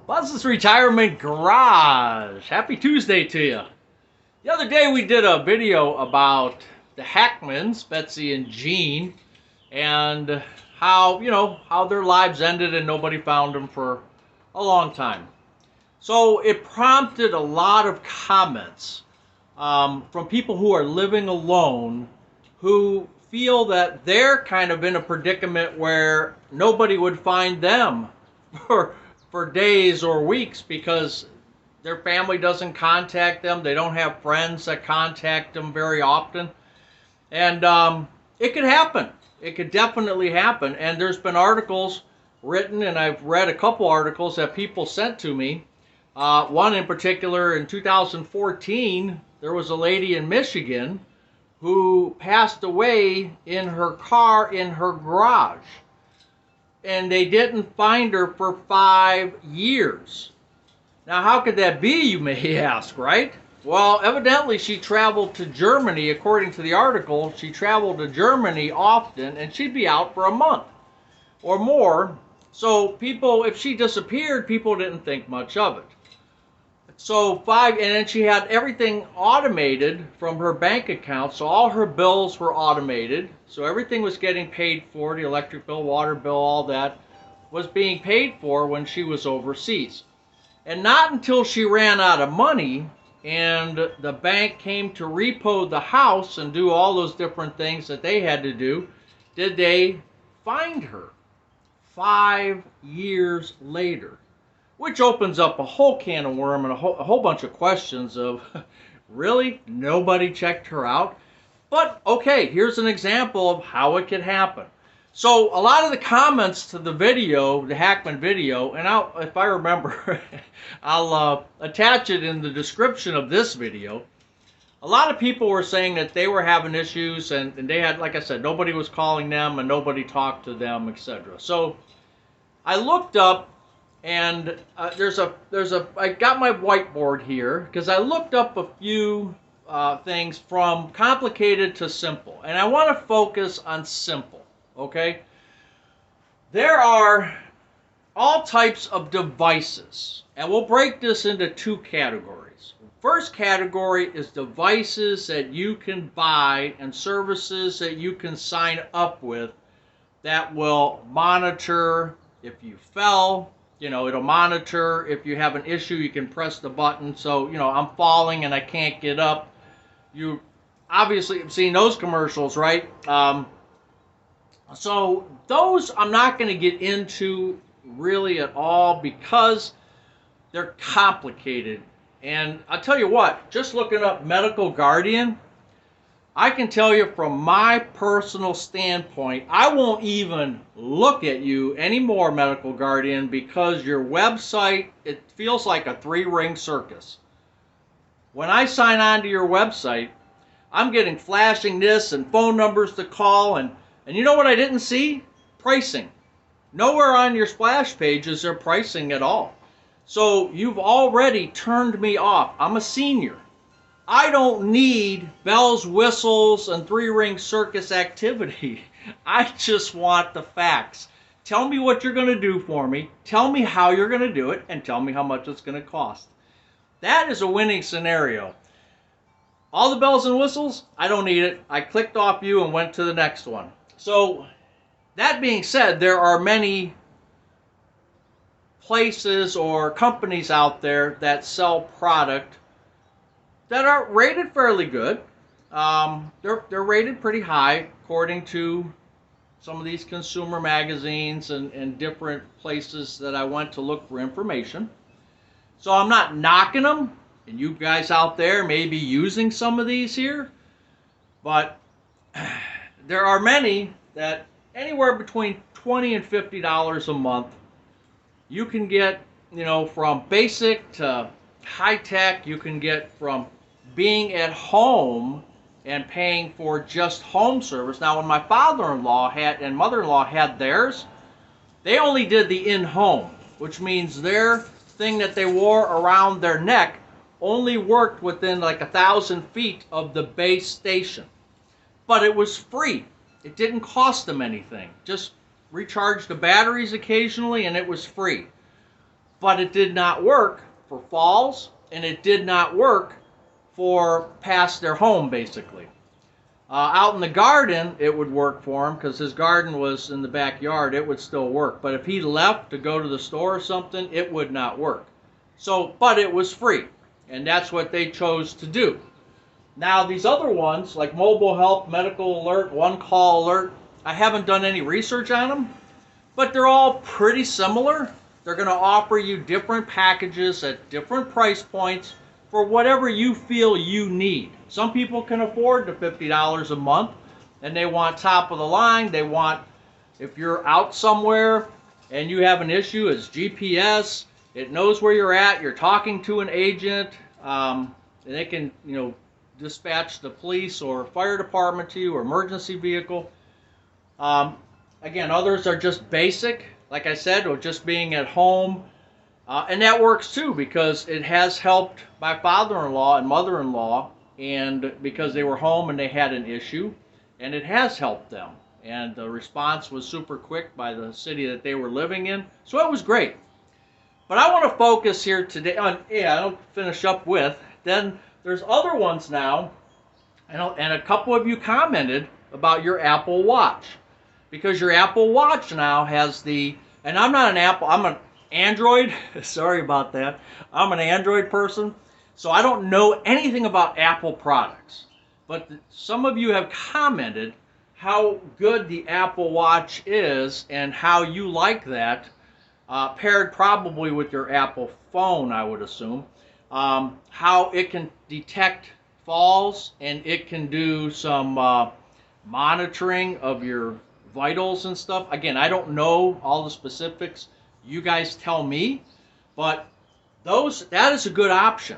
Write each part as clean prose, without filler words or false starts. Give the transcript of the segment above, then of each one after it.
Buzz's Retirement Garage. Happy Tuesday to you. The other day we did a video about the Hackmans, Betsy and Jean, and how their lives ended and nobody found them for a long time. So it prompted a lot of comments from people who are living alone who feel that they're kind of in a predicament where nobody would find them for days or weeks because their family doesn't contact them. They don't have friends that contact them very often. And it could happen. It could definitely happen. And there's been articles written, and I've read a couple articles that people sent to me. One in particular, in 2014, there was a lady in Michigan who passed away in her car in her garage. And they didn't find her for 5 years. Now, how could that be, you may ask, right? Well, evidently she traveled to Germany. According to the article, she traveled to Germany often, and she'd be out for a month or more. So people, if she disappeared, people didn't think much of it. So and then she had everything automated from her bank account, so all her bills were automated. So everything was getting paid for, the electric bill, water bill, all that was being paid for when she was overseas. And not until she ran out of money and the bank came to repo the house and do all those different things that they had to do, did they find her 5 years later. Which opens up a whole can of worms and a whole bunch of questions of, really? Nobody checked her out? But, okay, here's an example of how it could happen. So, a lot of the comments to the video, the Hackman video, and if I remember, I'll attach it in the description of this video. A lot of people were saying that they were having issues and they had, like I said, nobody was calling them and nobody talked to them, etc. So, I looked up. And I got my whiteboard here because I looked up a few things from complicated to simple. And I want to focus on simple, okay? There are all types of devices. And we'll break this into two categories. First category is devices that you can buy and services that you can sign up with that will monitor if you fell. It'll monitor if you have an issue. You can press the button. So, I'm falling and I can't get up. You obviously have seen those commercials, right? So those I'm not going to get into really at all because they're complicated. And I'll tell you what, just looking up Medical Guardian, I can tell you from my personal standpoint, I won't even look at you anymore, Medical Guardian, because your website, it feels like a 3-ring circus. When I sign on to your website, I'm getting flashing this and phone numbers to call, and you know what I didn't see? Pricing. Nowhere on your splash page is there pricing at all. So you've already turned me off. I'm a senior. I don't need bells, whistles, and 3-ring circus activity. I just want the facts. Tell me what you're going to do for me. Tell me how you're going to do it. And tell me how much it's going to cost. That is a winning scenario. All the bells and whistles, I don't need it. I clicked off you and went to the next one. So, that being said, there are many places or companies out there that sell product that are rated fairly good. They're rated pretty high according to some of these consumer magazines and different places that I went to look for information. So I'm not knocking them, and you guys out there may be using some of these here, but there are many that anywhere between $20 and $50 a month. You can get, from basic to high tech. You can get from being at home and paying for just home service. Now, when my father-in-law and mother-in-law had theirs, they only did the in-home, which means their thing that they wore around their neck only worked within like 1,000 feet of the base station. But it was free. It didn't cost them anything. Just recharge the batteries occasionally and it was free. but it did not work for falls, and it did not work for past their home, basically. Out in the garden, it would work for him because his garden was in the backyard. It would still work. But if he left to go to the store or something, it would not work. So, but it was free, and that's what they chose to do. Now, these other ones, like Mobile Help, Medical Alert, One Call Alert, I haven't done any research on them, but they're all pretty similar. They're going to offer you different packages at different price points for whatever you feel you need. Some people can afford the $50 a month, and they want top of the line. They want, if you're out somewhere and you have an issue, it's GPS. It knows where you're at. You're talking to an agent, and they can, dispatch the police or fire department to you or emergency vehicle. Again, others are just basic, like I said, or just being at home. And that works too, because it has helped my father-in-law and mother-in-law, and because they were home and they had an issue, and it has helped them. And the response was super quick by the city that they were living in, so it was great. But I want to focus here today on, I'll finish up with, then there's other ones now, and a couple of you commented about your Apple Watch, because your Apple Watch now has the, and I'm not an Apple, I'm an Android, sorry about that, I'm an Android person, so I don't know anything about Apple products, but some of you have commented how good the Apple Watch is and how you like that, paired probably with your Apple phone, I would assume. How it can detect falls, and it can do some monitoring of your vitals and stuff. Again, I don't know all the specifics. You guys tell me, but that is a good option.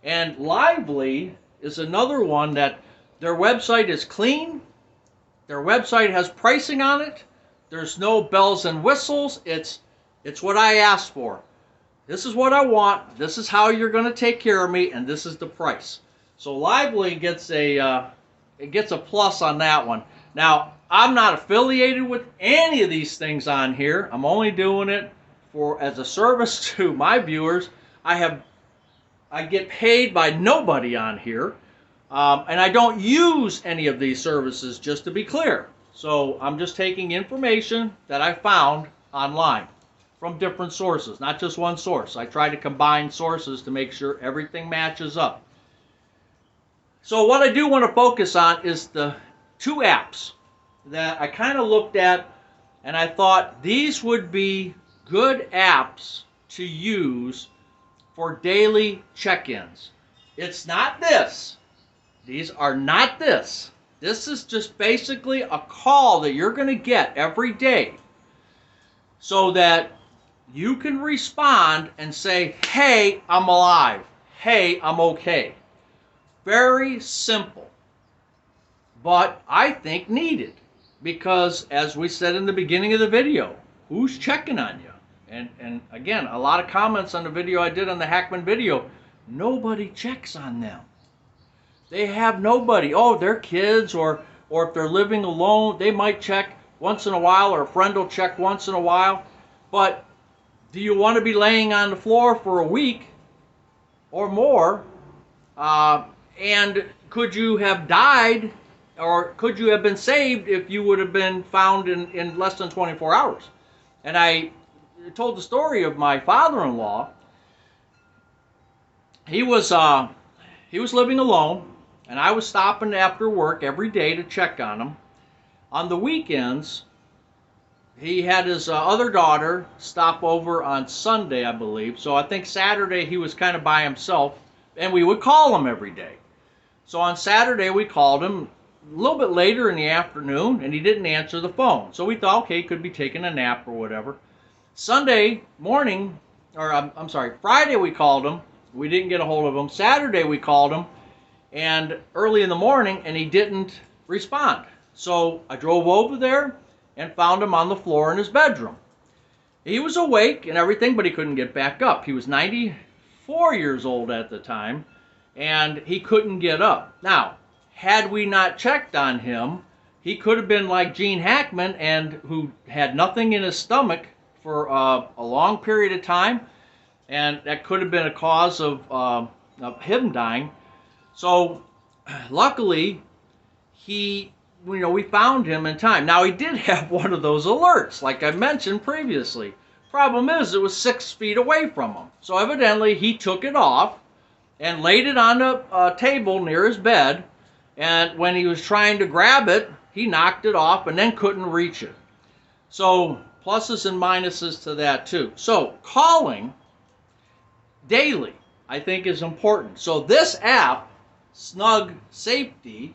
And Lively is another one that their website is clean. Their website has pricing on it. There's no bells and whistles. It's what I asked for. This is what I want, this is how you're going to take care of me, and this is the price. So Lively gets a plus on that one. Now, I'm not affiliated with any of these things on here. I'm only doing it as a service to my viewers. I get paid by nobody on here, and I don't use any of these services, just to be clear. So I'm just taking information that I found online from different sources, not just one source. I try to combine sources to make sure everything matches up. So what I do want to focus on is the two apps that I kind of looked at, and I thought these would be good apps to use for daily check-ins. It's not this. These are not this. This is just basically a call that you're going to get every day so that you can respond and say, hey, I'm alive. Hey, I'm okay. Very simple, but I think needed, because as we said in the beginning of the video, who's checking on you? And again, a lot of comments on the video I did on the Hackman video, nobody checks on them. They have nobody. Oh, they're kids, or if they're living alone, they might check once in a while, or a friend will check once in a while. But do you want to be laying on the floor for a week or more? And could you have died, or could you have been saved if you would have been found in less than 24 hours? And I told the story of my father-in-law. He was living alone, and I was stopping after work every day to check on him. On the weekends, he had his other daughter stop over on Sunday, I believe. So I think Saturday he was kind of by himself, and we would call him every day. So on Saturday we called him a little bit later in the afternoon, and he didn't answer the phone. So we thought, okay, he could be taking a nap or whatever. Sunday morning, or I'm sorry, Friday we called him. We didn't get a hold of him. Saturday we called him, and early in the morning, and he didn't respond. So I drove over there and found him on the floor in his bedroom. He was awake and everything, but he couldn't get back up. He was 94 years old at the time, and he couldn't get up. Now, had we not checked on him, he could have been like Gene Hackman, and who had nothing in his stomach for a long period of time, and that could have been a cause of him dying. So luckily, we found him in time. Now, he did have one of those alerts, like I mentioned previously. Problem is, it was 6 feet away from him. So evidently, he took it off and laid it on a table near his bed. And when he was trying to grab it, he knocked it off and then couldn't reach it. So pluses and minuses to that too. So calling daily, I think, is important. So this app, Snug Safety,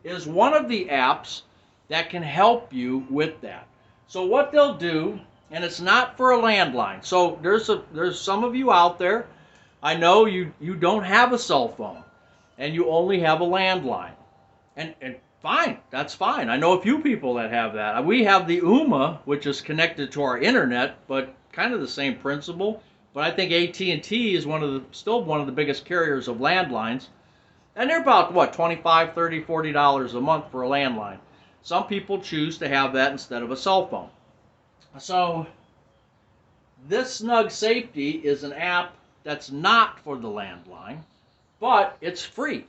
is one of the apps that can help you with that. So what they'll do, and it's not for a landline. So there's some of you out there, I know you don't have a cell phone and you only have a landline. And fine, that's fine. I know a few people that have that. We have the UMA, which is connected to our internet, but kind of the same principle. But I think AT&T is still one of the biggest carriers of landlines. And they're about, what, $25, $30, $40 a month for a landline. Some people choose to have that instead of a cell phone. So this Snug Safety is an app that's not for the landline, but it's free.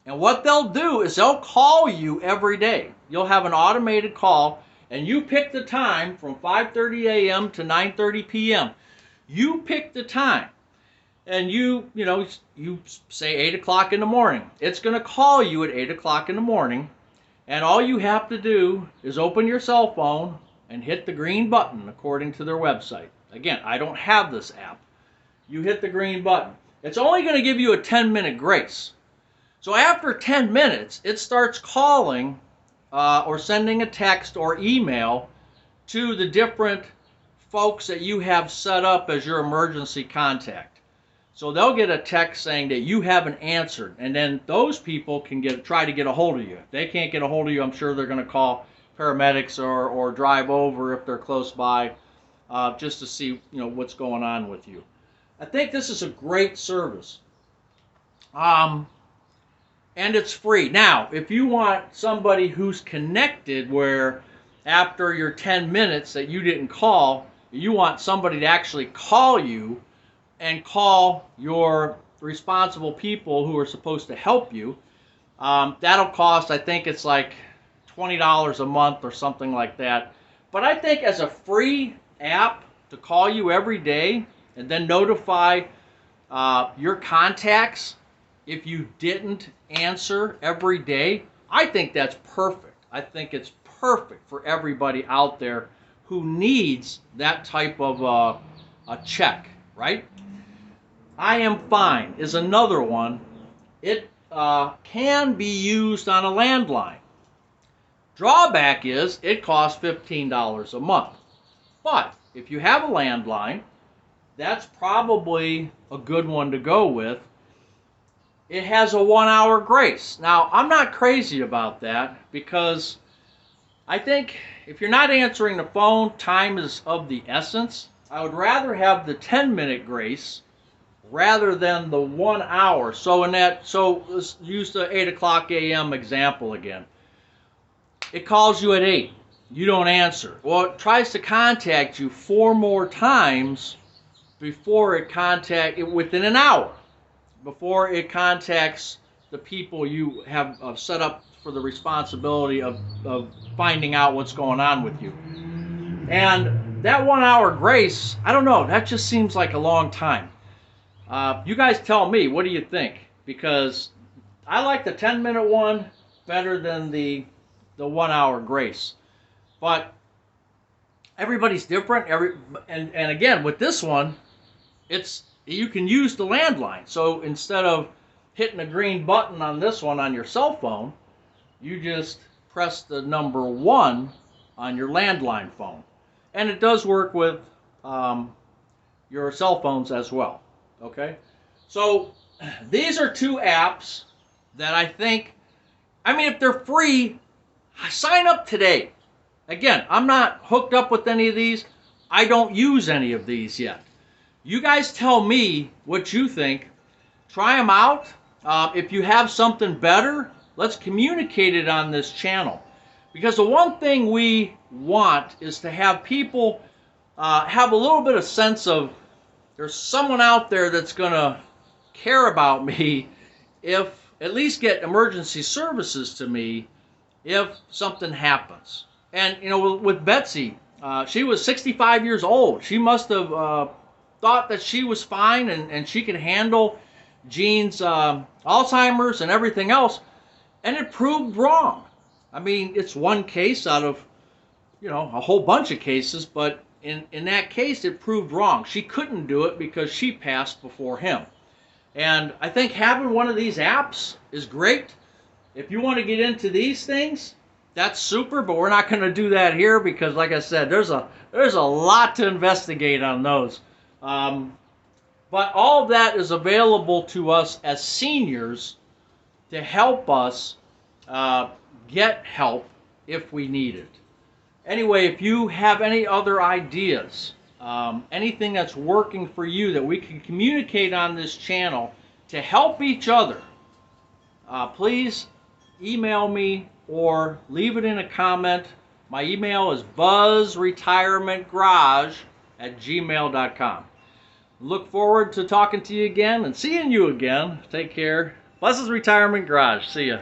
And what they'll do is they'll call you every day. You'll have an automated call, and you pick the time from 5:30 a.m. to 9:30 p.m. You pick the time. And you say 8 o'clock in the morning. It's going to call you at 8 o'clock in the morning, and all you have to do is open your cell phone and hit the green button according to their website. Again, I don't have this app. You hit the green button. It's only going to give you a 10-minute grace. So after 10 minutes, it starts calling or sending a text or email to the different folks that you have set up as your emergency contact. So they'll get a text saying that you haven't answered, and then those people can try to get a hold of you. If they can't get a hold of you, I'm sure they're going to call paramedics or drive over if they're close by, just to see what's going on with you. I think this is a great service, and it's free. Now, if you want somebody who's connected, where after your 10 minutes that you didn't call, you want somebody to actually call you and call your responsible people who are supposed to help you, that'll cost, I think it's like $20 a month or something like that. But I think as a free app to call you every day and then notify your contacts if you didn't answer every day, I think that's perfect. I think it's perfect for everybody out there who needs that type of a check, right? I Am Fine is another one. It can be used on a landline. Drawback is it costs $15 a month. But if you have a landline, that's probably a good one to go with. It has a 1-hour grace. Now, I'm not crazy about that because I think if you're not answering the phone, time is of the essence. I would rather have the 10-minute grace rather than the 1 hour. So let's use the 8 o'clock a.m. example again. It calls you at 8. You don't answer. Well, it tries to contact you 4 more times before it within an hour, before it contacts the people you have set up for the responsibility of finding out what's going on with you. And that 1 hour grace, I don't know, that just seems like a long time. You guys tell me, what do you think? Because I like the 10-minute one better than the 1 hour grace. But everybody's different. And again, with this one, you can use the landline. So instead of hitting the green button on this one on your cell phone, you just press the number 1 on your landline phone. And it does work with your cell phones as well. Okay, so these are 2 apps that I think, if they're free, sign up today. Again, I'm not hooked up with any of these. I don't use any of these yet. You guys tell me what you think. Try them out. If you have something better, let's communicate it on this channel. Because the one thing we want is to have people have a little bit of sense of there's someone out there that's going to care about me, if at least get emergency services to me if something happens. And you know, with Betsy, she was 65 years old. She must have thought that she was fine and she could handle Gene's Alzheimer's and everything else, and it proved wrong. I mean, it's one case out of, you know, a whole bunch of cases, but in that case it proved wrong. She couldn't do it because she passed before him. And I think having one of these apps is great. If you want to get into these things, that's super, but we're not going to do that here because, like I said, there's a lot to investigate on those. But all of that is available to us as seniors to help us get help if we need it. Anyway, if you have any other ideas, anything that's working for you that we can communicate on this channel to help each other, please email me or leave it in a comment. My email is buzzretirementgarage@gmail.com. Look forward to talking to you again and seeing you again. Take care. Buzz's Retirement Garage. See ya.